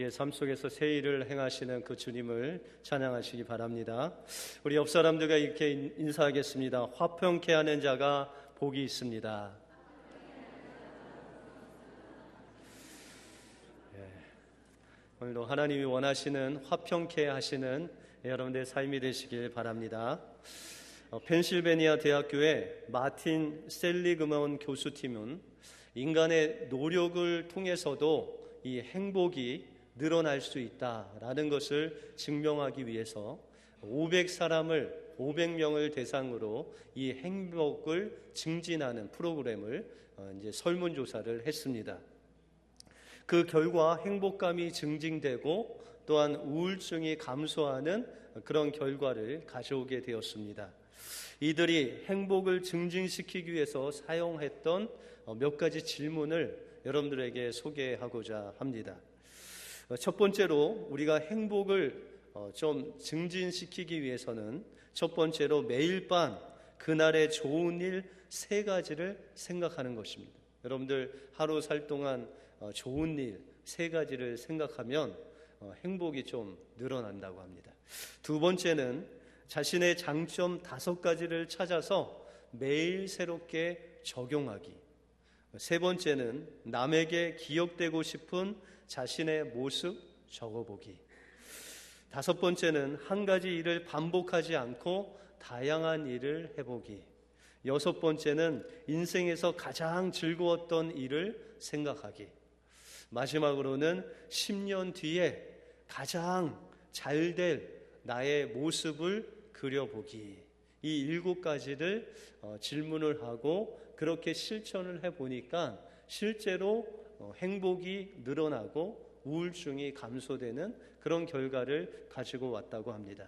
우리의 삶 속에서 새 일을 행하시는 그 주님을 찬양하시기 바랍니다. 우리 옆 사람들과 이렇게 인사하겠습니다. 화평케 하는 자가 복이 있습니다. 오늘도 하나님이 원하시는 화평케 하시는 여러분들의 삶이 되시길 바랍니다. 펜실베니아 대학교의 마틴 셀리그먼 교수팀은 인간의 노력을 통해서도 이 행복이 늘어날 수 있다라는 것을 증명하기 위해서 500명을 대상으로 이 행복을 증진하는 프로그램을 이제 설문조사를 했습니다. 그 결과 행복감이 증진되고 또한 우울증이 감소하는 그런 결과를 가져오게 되었습니다. 이들이 행복을 증진시키기 위해서 사용했던 몇 가지 질문을 여러분들에게 소개하고자 합니다. 첫 번째로 우리가 행복을 좀 증진시키기 위해서는 첫 번째로 매일 밤 그날의 좋은 일 3가지를 생각하는 것입니다. 여러분들 하루 살 동안 좋은 일 3가지를 생각하면 행복이 좀 늘어난다고 합니다. 두 번째는 자신의 장점 5가지를 찾아서 매일 새롭게 적용하기. 세 번째는 남에게 기억되고 싶은 자신의 모습 적어보기. 5번째는 한 가지 일을 반복하지 않고 다양한 일을 해보기. 6번째는 인생에서 가장 즐거웠던 일을 생각하기. 마지막으로는 10년 뒤에 가장 잘 될 나의 모습을 그려보기. 이 7가지를 질문을 하고 그렇게 실천을 해보니까 실제로 행복이 늘어나고 우울증이 감소되는 그런 결과를 가지고 왔다고 합니다.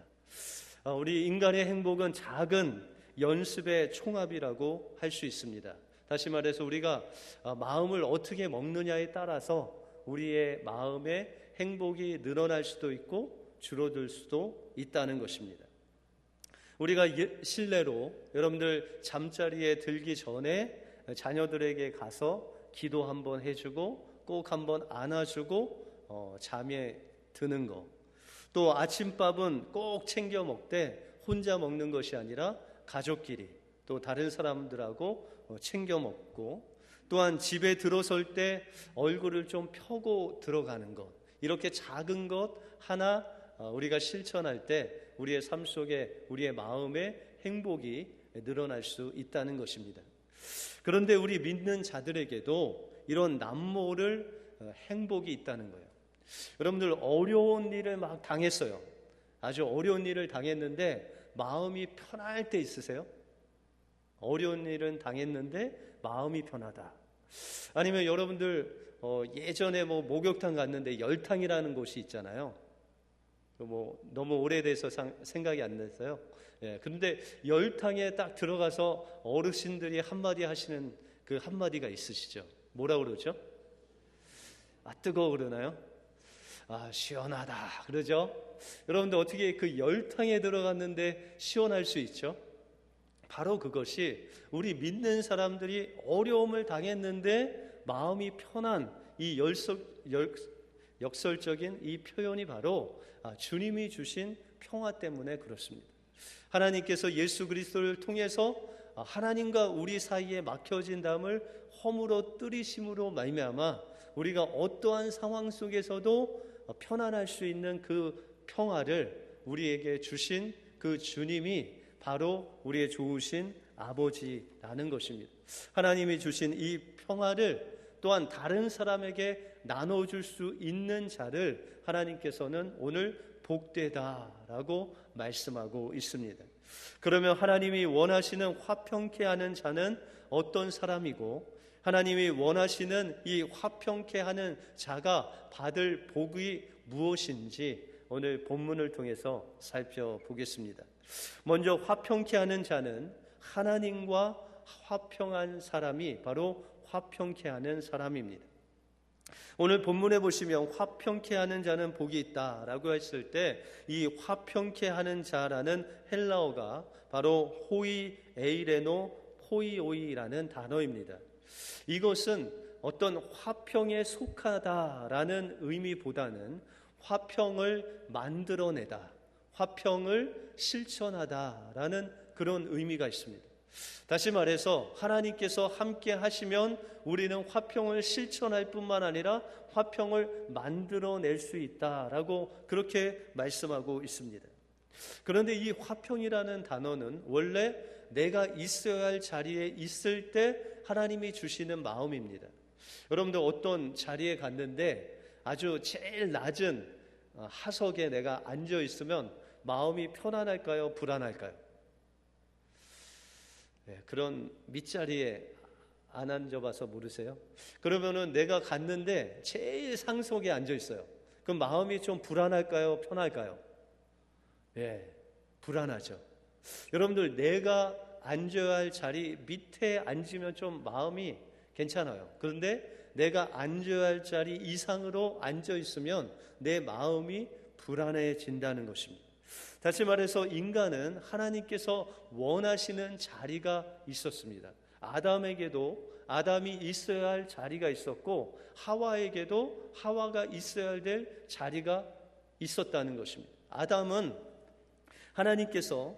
우리 인간의 행복은 작은 연습의 총합이라고 할 수 있습니다. 다시 말해서 우리가 마음을 어떻게 먹느냐에 따라서 우리의 마음의 행복이 늘어날 수도 있고 줄어들 수도 있다는 것입니다. 우리가 실내로 여러분들 잠자리에 들기 전에 자녀들에게 가서 기도 한번 해주고 꼭 한번 안아주고 잠에 드는 거. 또 아침밥은 꼭 챙겨 먹되 혼자 먹는 것이 아니라 가족끼리 또 다른 사람들하고 챙겨 먹고, 또한 집에 들어설 때 얼굴을 좀 펴고 들어가는 것. 이렇게 작은 것 하나 우리가 실천할 때 우리의 삶 속에 우리의 마음의 행복이 늘어날 수 있다는 것입니다. 그런데 우리 믿는 자들에게도 이런 남모를 행복이 있다는 거예요. 여러분들 어려운 일을 막 당했어요. 아주 어려운 일을 당했는데 마음이 편할 때 있으세요? 어려운 일은 당했는데 마음이 편하다. 아니면 여러분들 예전에 목욕탕 갔는데 열탕이라는 곳이 있잖아요. 너무 오래돼서 생각이 안 났어요. 그런데 열탕에 딱 들어가서 어르신들이 한마디 하시는 그 한마디가 있으시죠? 뭐라 그러죠? 뜨거워 그러나요? 시원하다 그러죠? 여러분들 어떻게 그 열탕에 들어갔는데 시원할 수 있죠? 바로 그것이 우리 믿는 사람들이 어려움을 당했는데 마음이 편한 이 역설적인 이 표현이 바로 주님이 주신 평화 때문에 그렇습니다. 하나님께서 예수 그리스도를 통해서 하나님과 우리 사이에 막혀진 담을 허물어 뜨리심으로 말미암아 우리가 어떠한 상황 속에서도 편안할 수 있는 그 평화를 우리에게 주신 그 주님이 바로 우리의 좋으신 아버지라는 것입니다. 하나님이 주신 이 평화를 또한 다른 사람에게 나눠줄 수 있는 자를 하나님께서는 오늘 복되다라고 말씀하고 있습니다. 그러면 하나님이 원하시는 화평케 하는 자는 어떤 사람이고, 하나님이 원하시는 이 화평케 하는 자가 받을 복이 무엇인지 오늘 본문을 통해서 살펴보겠습니다. 먼저 화평케 하는 자는 하나님과 화평한 사람이 바로 화평케 하는 사람입니다. 오늘 본문에 보시면 화평케 하는 자는 복이 있다라고 했을 때 이 화평케 하는 자라는 헬라어가 바로 호이 에이레노 포이오이라는 단어입니다. 이것은 어떤 화평에 속하다라는 의미보다는 화평을 만들어내다, 화평을 실천하다라는 그런 의미가 있습니다. 다시 말해서 하나님께서 함께 하시면 우리는 화평을 실천할 뿐만 아니라 화평을 만들어낼 수 있다라고 그렇게 말씀하고 있습니다. 그런데 이 화평이라는 단어는 원래 내가 있어야 할 자리에 있을 때 하나님이 주시는 마음입니다. 여러분들 어떤 자리에 갔는데 아주 제일 낮은 하석에 내가 앉아 있으면 마음이 편안할까요? 불안할까요? 네, 그런 밑자리에 안 앉아봐서 모르세요? 그러면은 내가 갔는데 제일 상석에 앉아 있어요. 그럼 마음이 좀 불안할까요? 편할까요? 예, 불안하죠. 여러분들 내가 앉아야 할 자리 밑에 앉으면 좀 마음이 괜찮아요. 그런데 내가 앉아야 할 자리 이상으로 앉아 있으면 내 마음이 불안해진다는 것입니다. 다시 말해서 인간은 하나님께서 원하시는 자리가 있었습니다. 아담에게도 아담이 있어야 할 자리가 있었고 하와에게도 하와가 있어야 될 자리가 있었다는 것입니다. 아담은 하나님께서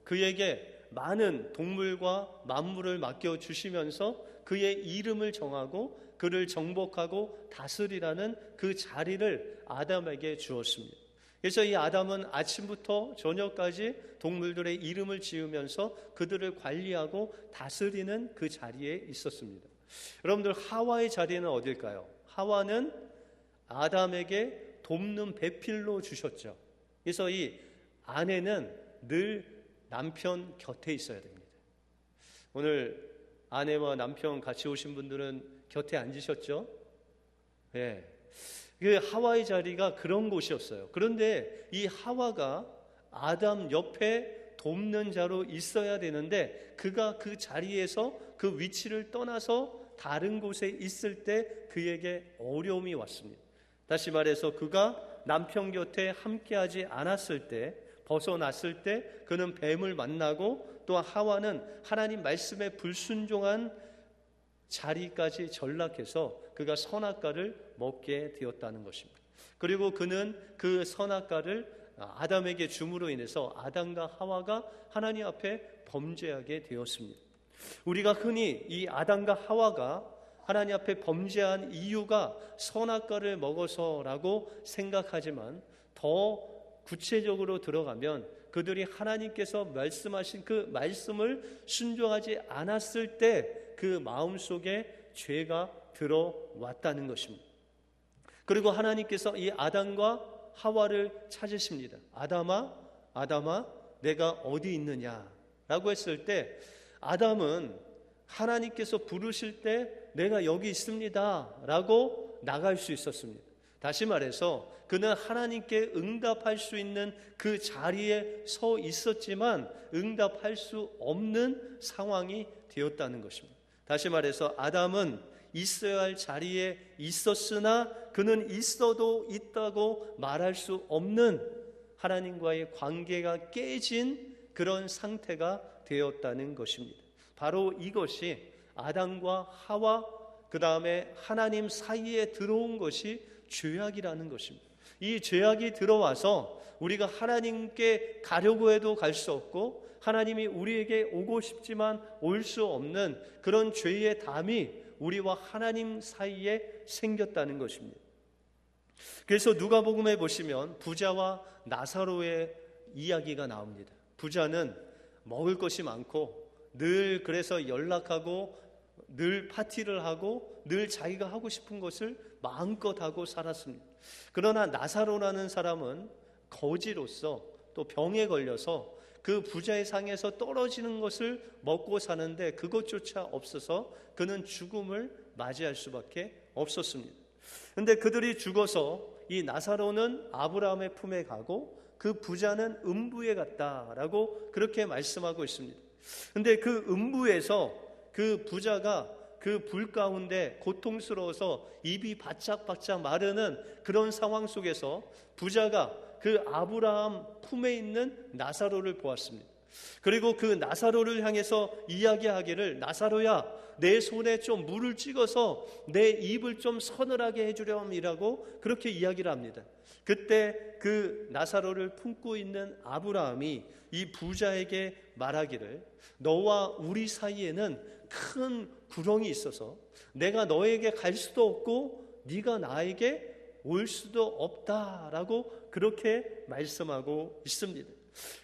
그에게 많은 동물과 만물을 맡겨주시면서 그의 이름을 정하고 그를 정복하고 다스리라는 그 자리를 아담에게 주었습니다. 그래서 이 아담은 아침부터 저녁까지 동물들의 이름을 지으면서 그들을 관리하고 다스리는 그 자리에 있었습니다. 여러분들 하와의 자리는 어딜까요? 하와는 아담에게 돕는 배필로 주셨죠. 그래서 이 아내는 늘 남편 곁에 있어야 됩니다. 오늘 아내와 남편 같이 오신 분들은 곁에 앉으셨죠? 예. 그 하와의 자리가 그런 곳이었어요. 그런데 이 하와가 아담 옆에 돕는 자로 있어야 되는데 그가 그 자리에서 그 위치를 떠나서 다른 곳에 있을 때 그에게 어려움이 왔습니다. 다시 말해서 그가 남편 곁에 함께하지 않았을 때, 벗어났을 때 그는 뱀을 만나고 또 하와는 하나님 말씀에 불순종한 자리까지 전락해서 그가 선악과를 먹게 되었다는 것입니다. 그리고 그는 그 선악과를 아담에게 줌으로 인해서 아담과 하와가 하나님 앞에 범죄하게 되었습니다. 우리가 흔히 이 아담과 하와가 하나님 앞에 범죄한 이유가 선악과를 먹어서라고 생각하지만 더 구체적으로 들어가면 그들이 하나님께서 말씀하신 그 말씀을 순종하지 않았을 때 그 마음속에 죄가 들어왔다는 것입니다. 그리고 하나님께서 이 아담과 하와를 찾으십니다. 아담아, 아담아, 내가 어디 있느냐라고 했을 때 아담은 하나님께서 부르실 때 내가 여기 있습니다라고 나갈 수 있었습니다. 다시 말해서 그는 하나님께 응답할 수 있는 그 자리에 서 있었지만 응답할 수 없는 상황이 되었다는 것입니다. 다시 말해서 아담은 있어야 할 자리에 있었으나 그는 있어도 있다고 말할 수 없는 하나님과의 관계가 깨진 그런 상태가 되었다는 것입니다. 바로 이것이 아담과 하와 그 다음에 하나님 사이에 들어온 것이 죄악이라는 것입니다. 이 죄악이 들어와서 우리가 하나님께 가려고 해도 갈 수 없고 하나님이 우리에게 오고 싶지만 올 수 없는 그런 죄의 담이 우리와 하나님 사이에 생겼다는 것입니다. 그래서 누가복음에 보시면 부자와 나사로의 이야기가 나옵니다. 부자는 먹을 것이 많고 늘 그래서 연락하고 늘 파티를 하고 늘 자기가 하고 싶은 것을 마음껏 하고 살았습니다. 그러나 나사로라는 사람은 거지로서 또 병에 걸려서 그 부자의 상에서 떨어지는 것을 먹고 사는데 그것조차 없어서 그는 죽음을 맞이할 수밖에 없었습니다. 그런데 그들이 죽어서 이 나사로는 아브라함의 품에 가고 그 부자는 음부에 갔다라고 그렇게 말씀하고 있습니다. 그런데 그 음부에서 그 부자가 그 불 가운데 고통스러워서 입이 바짝바짝 마르는 그런 상황 속에서 부자가 그 아브라함 품에 있는 나사로를 보았습니다. 그리고 그 나사로를 향해서 이야기하기를, 나사로야, 내 손에 좀 물을 찍어서 내 입을 좀 서늘하게 해주렴이라고 그렇게 이야기를 합니다. 그때 그 나사로를 품고 있는 아브라함이 이 부자에게 말하기를, 너와 우리 사이에는 큰 구렁이 있어서 내가 너에게 갈 수도 없고 네가 나에게 올 수도 없다라고 그렇게 말씀하고 있습니다.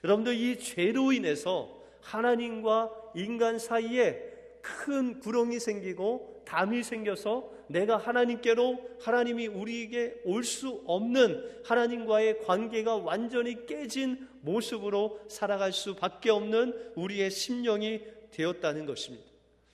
여러분들, 이 죄로 인해서 하나님과 인간 사이에 큰 구렁이 생기고 담이 생겨서 내가 하나님께로, 하나님이 우리에게 올 수 없는 하나님과의 관계가 완전히 깨진 모습으로 살아갈 수밖에 없는 우리의 심령이 되었다는 것입니다.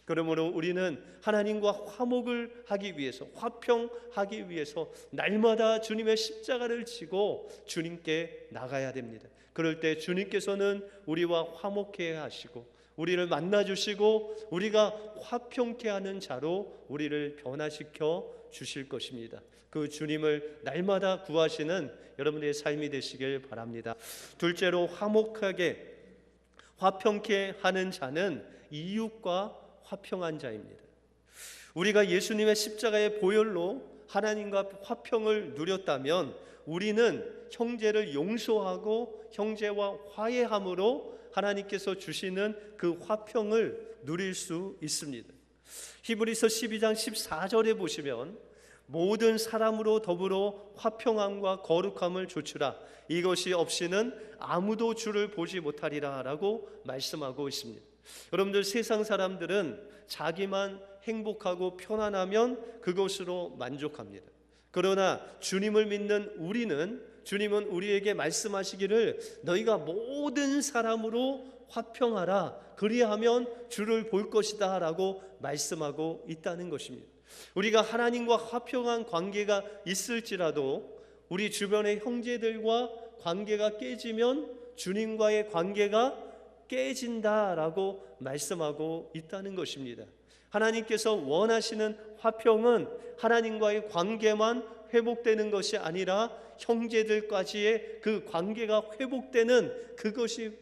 그러므로 우리는 하나님과 화목을 하기 위해서, 화평하기 위해서 날마다 주님의 십자가를 지고 주님께 나가야 됩니다. 그럴 때 주님께서는 우리와 화목해 하시고 우리를 만나주시고 우리가 화평케 하는 자로 우리를 변화시켜 주실 것입니다. 그 주님을 날마다 구하시는 여러분의 삶이 되시길 바랍니다. 둘째로, 화목하게 화평케 하는 자는 이웃과 화평한 자입니다. 우리가 예수님의 십자가의 보혈로 하나님과 화평을 누렸다면 우리는 형제를 용서하고 형제와 화해함으로 하나님께서 주시는 그 화평을 누릴 수 있습니다. 히브리서 12장 14절에 보시면 모든 사람으로 더불어 화평함과 거룩함을 조추라, 이것이 없이는 아무도 주를 보지 못하리라 라고 말씀하고 있습니다. 여러분들, 세상 사람들은 자기만 행복하고 편안하면 그것으로 만족합니다. 그러나 주님을 믿는 우리는, 주님은 우리에게 말씀하시기를 너희가 모든 사람으로 화평하라, 그리하면 주를 볼 것이다 라고 말씀하고 있다는 것입니다. 우리가 하나님과 화평한 관계가 있을지라도 우리 주변의 형제들과 관계가 깨지면 주님과의 관계가 깨진다라고 말씀하고 있다는 것입니다. 하나님께서 원하시는 화평은 하나님과의 관계만 회복되는 것이 아니라 형제들까지의 그 관계가 회복되는 그것이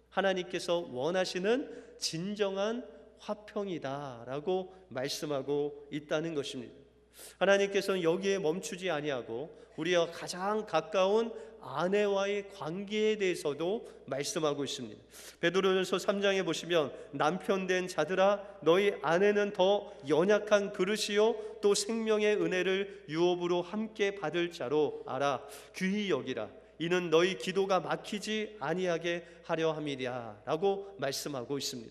하나님께서 원하시는 진정한 화평이다라고 말씀하고 있다는 것입니다. 하나님께서는 여기에 멈추지 아니하고 우리와 가장 가까운 아내와의 관계에 대해서도 말씀하고 있습니다. 베드로전서 3장에 보시면 남편된 자들아, 너희 아내는 더 연약한 그릇이요 또 생명의 은혜를 유업으로 함께 받을 자로 알아 귀히 여기라, 이는 너희 기도가 막히지 아니하게 하려 함이랴 라고 말씀하고 있습니다.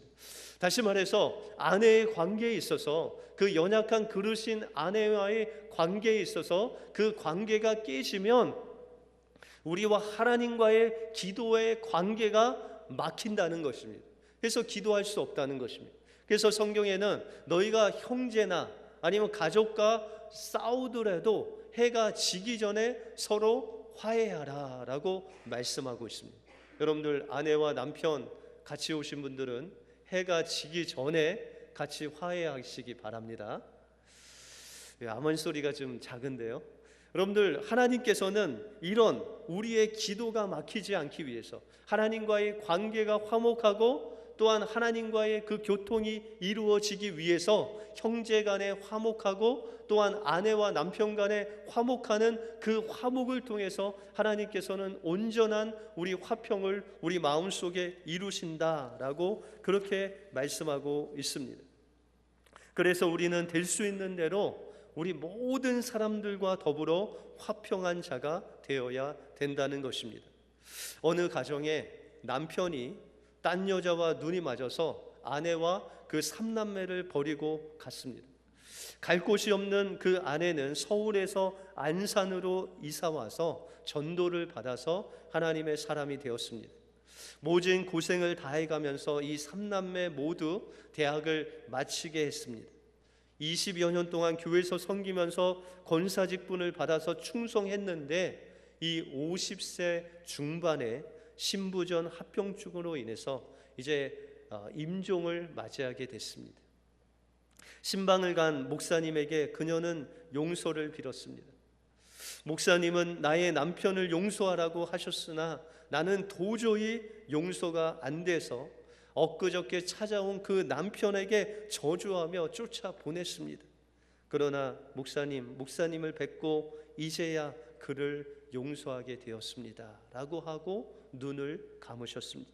다시 말해서 아내의 관계에 있어서, 그 연약한 그릇인 아내와의 관계에 있어서 그 관계가 깨지면 우리와 하나님과의 기도의 관계가 막힌다는 것입니다. 그래서 기도할 수 없다는 것입니다. 그래서 성경에는 너희가 형제나 아니면 가족과 싸우더라도 해가 지기 전에 서로 화해하라 라고 말씀하고 있습니다. 여러분들, 아내와 남편 같이 오신 분들은 해가 지기 전에 같이 화해하시기 바랍니다. 아멘 소리가 좀 작은데요. 여러분들, 하나님께서는 이런 우리의 기도가 막히지 않기 위해서, 하나님과의 관계가 화목하고 또한 하나님과의 그 교통이 이루어지기 위해서 형제 간에 화목하고 또한 아내와 남편 간에 화목하는 그 화목을 통해서 하나님께서는 온전한 우리 화평을 우리 마음속에 이루신다라고 그렇게 말씀하고 있습니다. 그래서 우리는 될 수 있는 대로 우리 모든 사람들과 더불어 화평한 자가 되어야 된다는 것입니다. 어느 가정에 남편이 딴 여자와 눈이 맞아서 아내와 그 삼남매를 버리고 갔습니다. 갈 곳이 없는 그 아내는 서울에서 안산으로 이사와서 전도를 받아서 하나님의 사람이 되었습니다. 모진 고생을 다해가면서 이 삼남매 모두 대학을 마치게 했습니다. 20여 년 동안 교회에서 섬기면서 권사 직분을 받아서 충성했는데 이 50세 중반에 신부전 합병증으로 인해서 이제 임종을 맞이하게 됐습니다. 신방을 간 목사님에게 그녀는 용서를 빌었습니다. 목사님은 나의 남편을 용서하라고 하셨으나 나는 도저히 용서가 안 돼서 엊그저께 찾아온 그 남편에게 저주하며 쫓아보냈습니다. 그러나 목사님을 뵙고 이제야 그를 용서하게 되었습니다 라고 하고 눈을 감으셨습니다.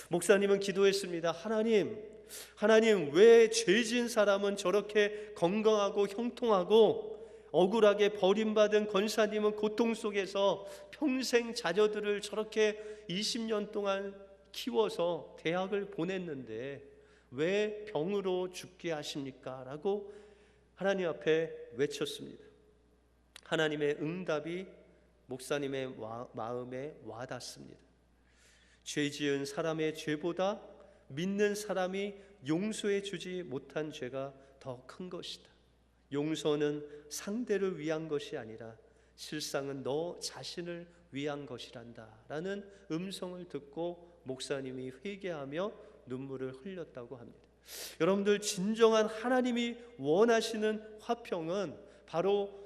목사님은 기도했습니다. 하나님, 왜 죄진 사람은 저렇게 건강하고 형통하고 억울하게 버림받은 권사님은 고통 속에서 평생 자녀들을 저렇게 20년 동안 키워서 대학을 보냈는데 왜 병으로 죽게 하십니까? 라고 하나님 앞에 외쳤습니다. 하나님의 응답이 목사님의 마음에 와닿습니다. 죄 지은 사람의 죄보다 믿는 사람이 용서해 주지 못한 죄가 더 큰 것이다. 용서는 상대를 위한 것이 아니라 실상은 너 자신을 위한 것이란다 라는 음성을 듣고 목사님이 회개하며 눈물을 흘렸다고 합니다. 여러분들, 진정한 하나님이 원하시는 화평은 바로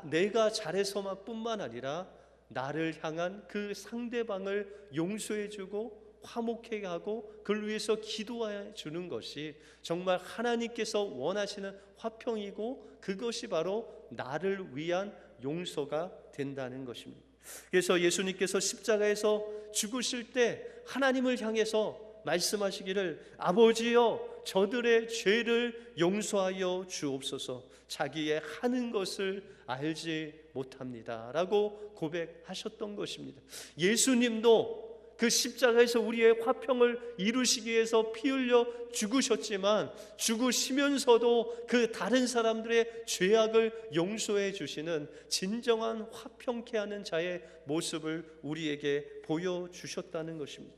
내가 잘해서만 뿐만 아니라 나를 향한 그 상대방을 용서해주고 화목하게 하고 그를 위해서 기도해 주는 것이 정말 하나님께서 원하시는 화평이고, 그것이 바로 나를 위한 용서가 된다는 것입니다. 그래서 예수님께서 십자가에서 죽으실 때 하나님을 향해서 말씀하시기를, 아버지여 저들의 죄를 용서하여 주옵소서, 자기의 하는 것을 알지 못합니다 라고 고백하셨던 것입니다. 예수님도 그 십자가에서 우리의 화평을 이루시기 위해서 피 흘려 죽으셨지만, 죽으시면서도 그 다른 사람들의 죄악을 용서해 주시는 진정한 화평케 하는 자의 모습을 우리에게 보여주셨다는 것입니다.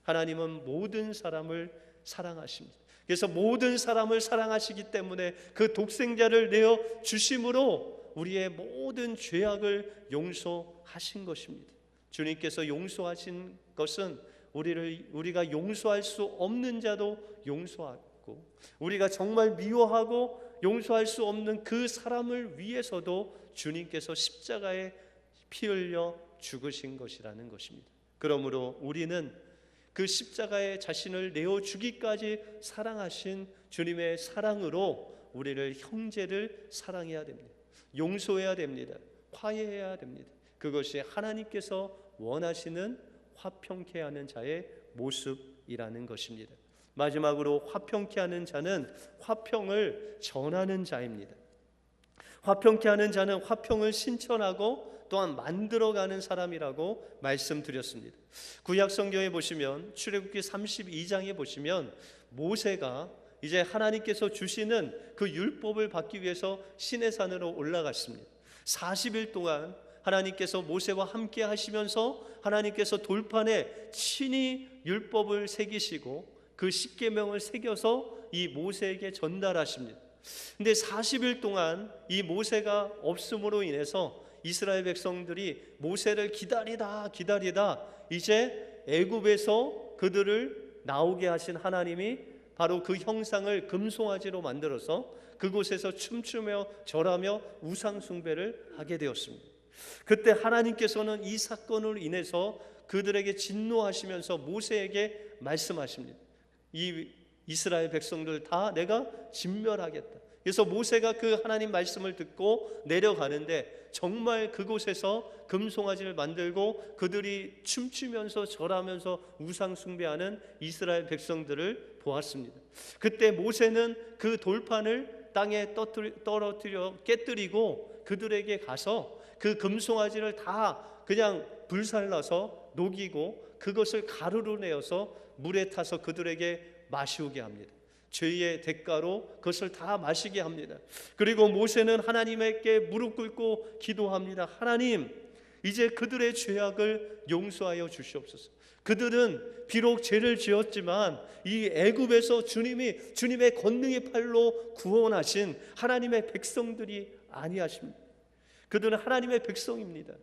하나님은 모든 사람을 사랑하십니다. 그래서 모든 사람을 사랑하시기 때문에 그 독생자를 내어 주심으로 우리의 모든 죄악을 용서하신 것입니다. 주님께서 용서하신 것은 우리가 용서할 수 없는 자도 용서하고, 우리가 정말 미워하고 용서할 수 없는 그 사람을 위해서도 주님께서 십자가에 피 흘려 죽으신 것이라는 것입니다. 그러므로 우리는 그 십자가에 자신을 내어주기까지 사랑하신 주님의 사랑으로 우리를, 형제를 사랑해야 됩니다. 용서해야 됩니다. 화해해야 됩니다. 그것이 하나님께서 원하시는 화평케 하는 자의 모습이라는 것입니다. 마지막으로 화평케 하는 자는 화평을 전하는 자입니다. 화평케 하는 자는 화평을 신천하고 또한 만들어가는 사람이라고 말씀드렸습니다. 구약 성경에 보시면, 출애굽기 32장에 보시면 모세가 이제 하나님께서 주시는 그 율법을 받기 위해서 시내산으로 올라갔습니다. 40일 동안 하나님께서 모세와 함께 하시면서 하나님께서 돌판에 친히 율법을 새기시고 그 십계명을 새겨서 이 모세에게 전달하십니다. 근데 40일 동안 이 모세가 없음으로 인해서 이스라엘 백성들이 모세를 기다리다 이제 애굽에서 그들을 나오게 하신 하나님이 바로 그 형상을 금송아지로 만들어서 그곳에서 춤추며 절하며 우상 숭배를 하게 되었습니다. 그때 하나님께서는 이 사건으로 인해서 그들에게 진노하시면서 모세에게 말씀하십니다. 이 이스라엘 백성들 다 내가 진멸하겠다. 그래서 모세가 그 하나님 말씀을 듣고 내려가는데 정말 그곳에서 금송아지를 만들고 그들이 춤추면서 절하면서 우상 숭배하는 이스라엘 백성들을 보았습니다. 그때 모세는 그 돌판을 땅에 떨어뜨려 깨뜨리고 그들에게 가서 그 금송아지를 다 그냥 불살라서 녹이고 그것을 가루로 내어서 물에 타서 그들에게 마시우게 합니다. 죄의 대가로 그것을 다 마시게 합니다. 그리고 모세는 하나님께 무릎 꿇고 기도합니다. 하나님, 이제 그들의 죄악을 용서하여 주시옵소서. 그들은 비록 죄를 지었지만 이 애굽에서 주님의 권능의 팔로 구원하신 하나님의 백성들이 아니하십니다. 그들은 하나님의 백성입니다.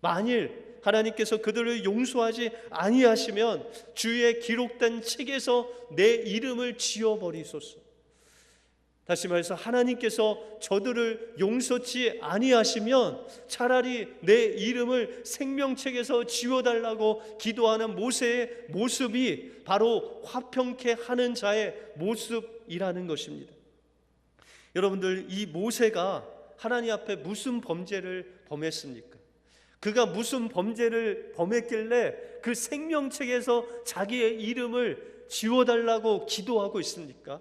만일 하나님께서 그들을 용서하지 아니하시면 주의 기록된 책에서 내 이름을 지워버리소서. 다시 말해서 하나님께서 저들을 용서치 아니하시면 차라리 내 이름을 생명책에서 지워달라고 기도하는 모세의 모습이 바로 화평케 하는 자의 모습이라는 것입니다. 여러분들, 이 모세가 하나님 앞에 무슨 범죄를 범했습니까? 그가 무슨 범죄를 범했길래 그 생명책에서 자기의 이름을 지워달라고 기도하고 있습니까?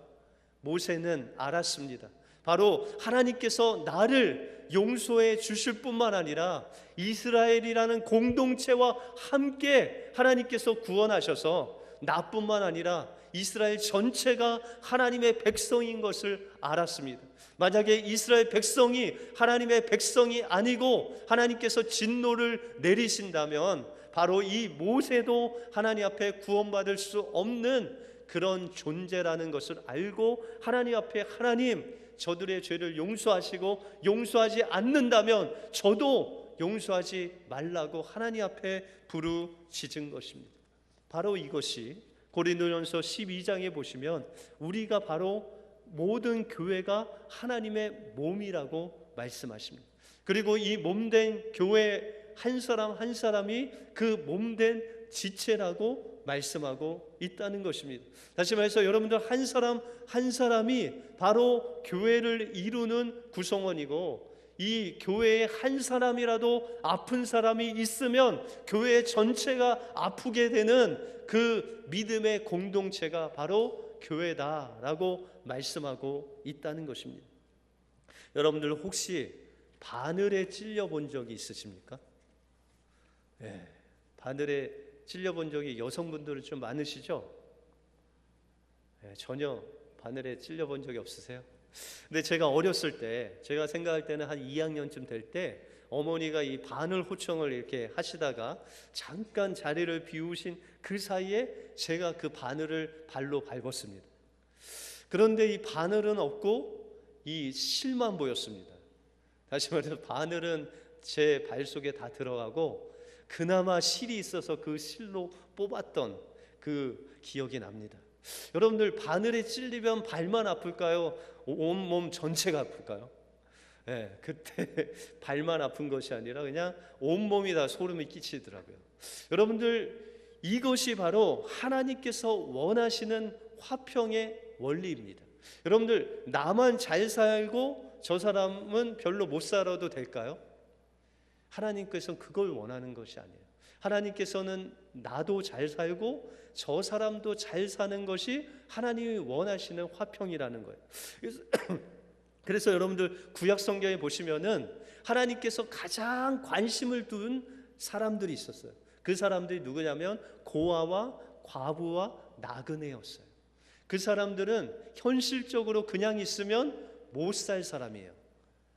모세는 알았습니다. 바로 하나님께서 나를 용서해 주실 뿐만 아니라 이스라엘이라는 공동체와 함께 하나님께서 구원하셔서 나뿐만 아니라 이스라엘 전체가 하나님의 백성인 것을 알았습니다. 만약에 이스라엘 백성이 하나님의 백성이 아니고 하나님께서 진노를 내리신다면 바로 이 모세도 하나님 앞에 구원받을 수 없는 그런 존재라는 것을 알고 하나님 앞에 하나님, 저들의 죄를 용서하시고 용서하지 않는다면 저도 용서하지 말라고 하나님 앞에 부르짖은 것입니다. 바로 이것이 고린도전서 12장에 보시면 우리가 바로 모든 교회가 하나님의 몸이라고 말씀하십니다. 그리고 이 몸된 교회 한 사람 한 사람이 그 몸된 지체라고 말씀하고 있다는 것입니다. 다시 말해서 여러분들 한 사람 한 사람이 바로 교회를 이루는 구성원이고, 이 교회에 한 사람이라도 아픈 사람이 있으면 교회 전체가 아프게 되는 그 믿음의 공동체가 바로 교회다라고 말씀하고 있다는 것입니다. 여러분들 혹시 바늘에 찔려 본 적이 있으십니까? 네, 바늘에 찔려 본 적이 여성분들은 좀 많으시죠? 네, 전혀 바늘에 찔려 본 적이 없으세요? 근데 제가 어렸을 때, 제가 생각할 때는 한 2학년쯤 될 때 어머니가 이 바늘 호청을 이렇게 하시다가 잠깐 자리를 비우신 그 사이에 제가 그 바늘을 발로 밟았습니다. 그런데 이 바늘은 없고 이 실만 보였습니다. 다시 말해서 바늘은 제 발 속에 다 들어가고 그나마 실이 있어서 그 실로 뽑았던 그 기억이 납니다. 여러분들, 바늘에 찔리면 발만 아플까요? 온몸 전체가 아플까요? 네, 그때 발만 아픈 것이 아니라 그냥 온몸이 다 소름이 끼치더라고요. 여러분들, 이것이 바로 하나님께서 원하시는 화평의 원리입니다. 여러분들, 나만 잘 살고 저 사람은 별로 못 살아도 될까요? 하나님께서는 그걸 원하는 것이 아니에요. 하나님께서는 나도 잘 살고 저 사람도 잘 사는 것이 하나님이 원하시는 화평이라는 거예요. 그래서 여러분들, 구약 성경에 보시면은 하나님께서 가장 관심을 둔 사람들이 있었어요. 그 사람들이 누구냐면 고아와 과부와 나그네였어요. 그 사람들은 현실적으로 그냥 있으면 못 살 사람이에요.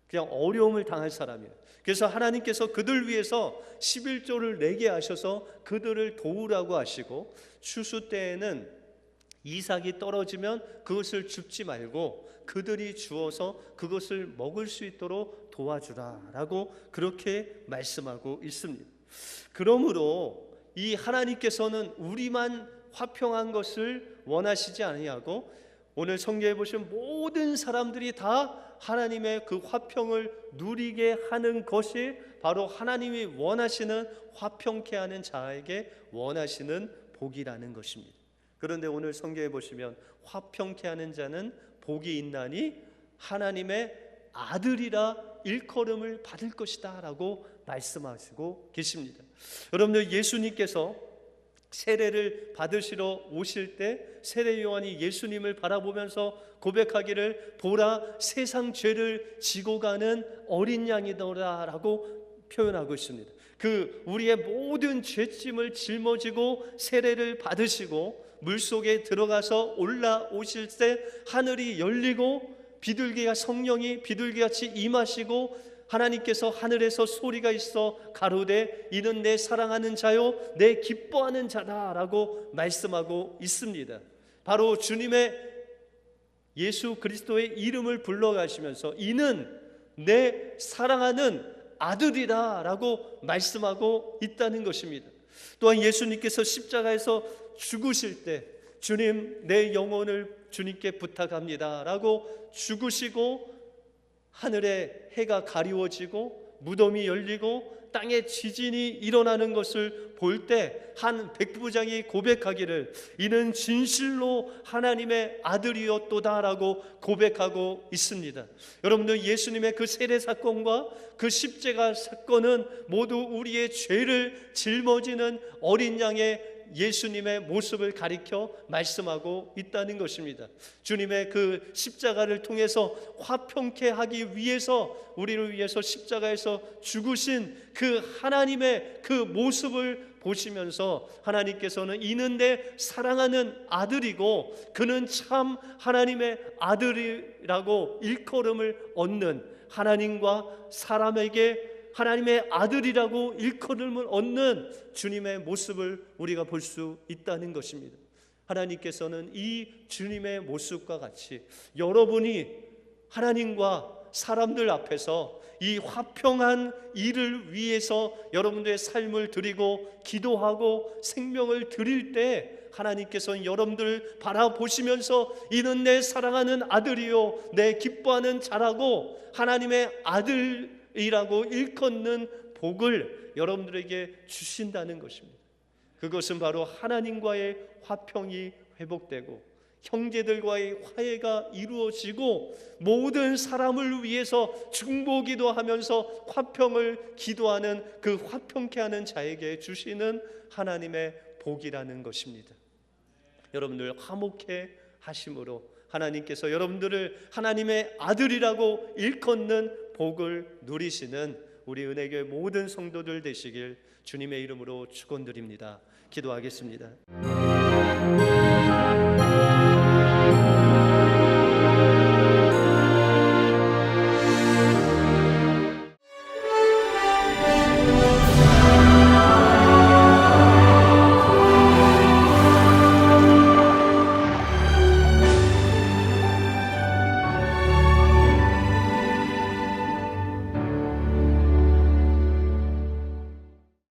그냥 어려움을 당할 사람이에요. 그래서 하나님께서 그들 위해서 11조를 내게 하셔서 그들을 도우라고 하시고, 추수 때에는 이삭이 떨어지면 그것을 줍지 말고 그들이 주어서 그것을 먹을 수 있도록 도와주라라고 그렇게 말씀하고 있습니다. 그러므로 이 하나님께서는 우리만 화평한 것을 원하시지 아니하고 오늘 성경에 보시면 모든 사람들이 다 하나님의 그 화평을 누리게 하는 것이 바로 하나님이 원하시는 화평케 하는 자에게 원하시는 복이라는 것입니다. 그런데 오늘 성경에 보시면 화평케 하는 자는 복이 있나니 하나님의 아들이라 일컬음을 받을 것이다 라고 말씀하시고 계십니다. 여러분들, 예수님께서 세례를 받으시러 오실 때 세례 요한이 예수님을 바라보면서 고백하기를 보라, 세상 죄를 지고 가는 어린 양이더라 라고 표현하고 있습니다. 그 우리의 모든 죄짐을 짊어지고 세례를 받으시고 물속에 들어가서 올라오실 때 하늘이 열리고 비둘기가, 성령이 비둘기같이 임하시고 하나님께서 하늘에서 소리가 있어 가로되 이는 내 사랑하는 자요 내 기뻐하는 자다라고 말씀하고 있습니다. 바로 주님의 예수 그리스도의 이름을 불러가시면서 이는 내 사랑하는 아들이다 라고 말씀하고 있다는 것입니다. 또한 예수님께서 십자가에서 죽으실 때 주님, 내 영혼을 주님께 부탁합니다 라고 죽으시고 하늘에 해가 가리워지고 무덤이 열리고 땅에 지진이 일어나는 것을 볼 때 한 백부장이 고백하기를 이는 진실로 하나님의 아들이었도다라고 고백하고 있습니다. 여러분들, 예수님의 그 세례 사건과 그 십자가 사건은 모두 우리의 죄를 짊어지는 어린 양의 예수님의 모습을 가리켜 말씀하고 있다는 것입니다. 주님의 그 십자가를 통해서 화평케 하기 위해서, 우리를 위해서 십자가에서 죽으신 그 하나님의 그 모습을 보시면서 하나님께서는 이는 내 사랑하는 아들이고 그는 참 하나님의 아들이라고 일컬음을 얻는, 하나님과 사람에게 하나님의 아들이라고 일컬음을 얻는 주님의 모습을 우리가 볼 수 있다는 것입니다. 하나님께서는 이 주님의 모습과 같이 여러분이 하나님과 사람들 앞에서 이 화평한 일을 위해서 여러분들의 삶을 드리고 기도하고 생명을 드릴 때 하나님께서는 여러분들을 바라보시면서 이는 내 사랑하는 아들이요 내 기뻐하는 자라고 하나님의 아들이라고 일컫는 복을 여러분들에게 주신다는 것입니다. 그것은 바로 하나님과의 화평이 회복되고 형제들과의 화해가 이루어지고 모든 사람을 위해서 중보기도 하면서 화평을 기도하는 그 화평케 하는 자에게 주시는 하나님의 복이라는 것입니다. 여러분들 화목해 하심으로 하나님께서 여러분들을 하나님의 아들이라고 일컫는 복을 누리시는 우리 은혜교회 모든 성도들 되시길 주님의 이름으로 축원드립니다. 기도하겠습니다.